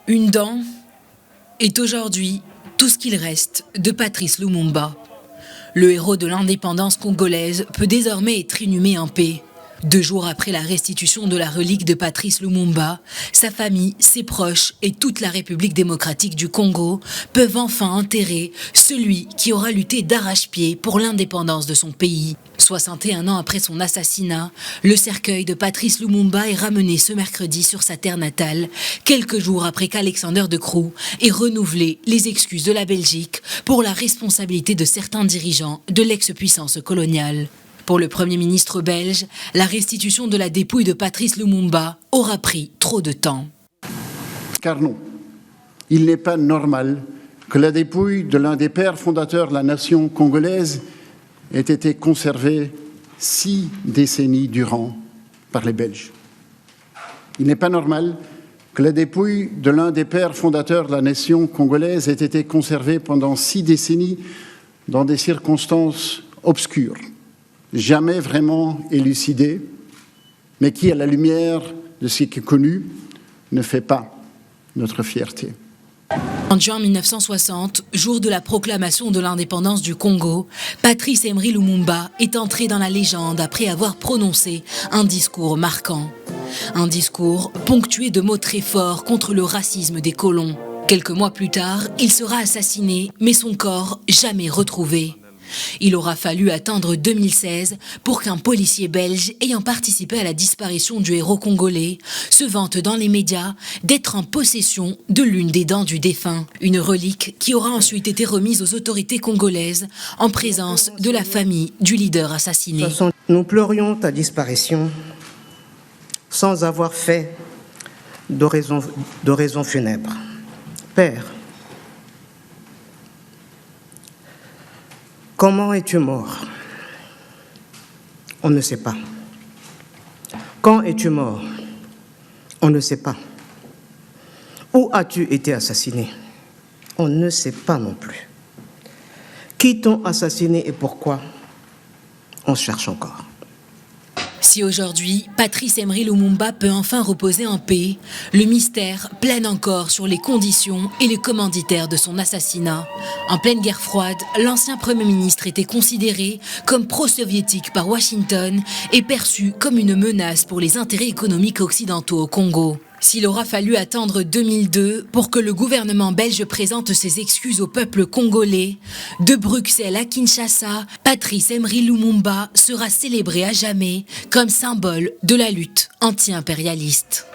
Une dent est aujourd'hui tout ce qu'il reste de Patrice Lumumba. Le héros de l'indépendance congolaise peut désormais être inhumé en paix. 2 jours après la restitution de la relique de Patrice Lumumba, sa famille, ses proches et toute la République démocratique du Congo peuvent enfin enterrer celui qui aura lutté d'arrache-pied pour l'indépendance de son pays. 61 ans après son assassinat, le cercueil de Patrice Lumumba est ramené ce mercredi sur sa terre natale, quelques jours après qu'Alexander De Croo ait renouvelé les excuses de la Belgique pour la responsabilité de certains dirigeants de l'ex-puissance coloniale. Pour le Premier ministre belge, la restitution de la dépouille de Patrice Lumumba aura pris trop de temps. Car non, il n'est pas normal que la dépouille de l'un des pères fondateurs de la nation congolaise ait été conservée 6 décennies durant par les Belges. Il n'est pas normal que la dépouille de l'un des pères fondateurs de la nation congolaise ait été conservée pendant 6 décennies dans des circonstances obscures, jamais vraiment élucidé, mais qui, à la lumière de ce qui est connu, ne fait pas notre fierté. En juin 1960, jour de la proclamation de l'indépendance du Congo, Patrice Emery Lumumba est entré dans la légende après avoir prononcé un discours marquant. Un discours ponctué de mots très forts contre le racisme des colons. Quelques mois plus tard, il sera assassiné, mais son corps jamais retrouvé. Il aura fallu attendre 2016 pour qu'un policier belge ayant participé à la disparition du héros congolais se vante dans les médias d'être en possession de l'une des dents du défunt. Une relique qui aura ensuite été remise aux autorités congolaises en présence de la famille du leader assassiné. Nous pleurions ta disparition sans avoir fait d'oraison funèbre. Père, comment es-tu mort? On ne sait pas. Quand es-tu mort? On ne sait pas. Où as-tu été assassiné? On ne sait pas non plus. Qui t'ont assassiné et pourquoi? On cherche encore. Si aujourd'hui, Patrice Emery Lumumba peut enfin reposer en paix, le mystère plane encore sur les conditions et les commanditaires de son assassinat. En pleine guerre froide, l'ancien Premier ministre était considéré comme pro-soviétique par Washington et perçu comme une menace pour les intérêts économiques occidentaux au Congo. S'il aura fallu attendre 2002 pour que le gouvernement belge présente ses excuses au peuple congolais, de Bruxelles à Kinshasa, Patrice Emery Lumumba sera célébré à jamais comme symbole de la lutte anti-impérialiste.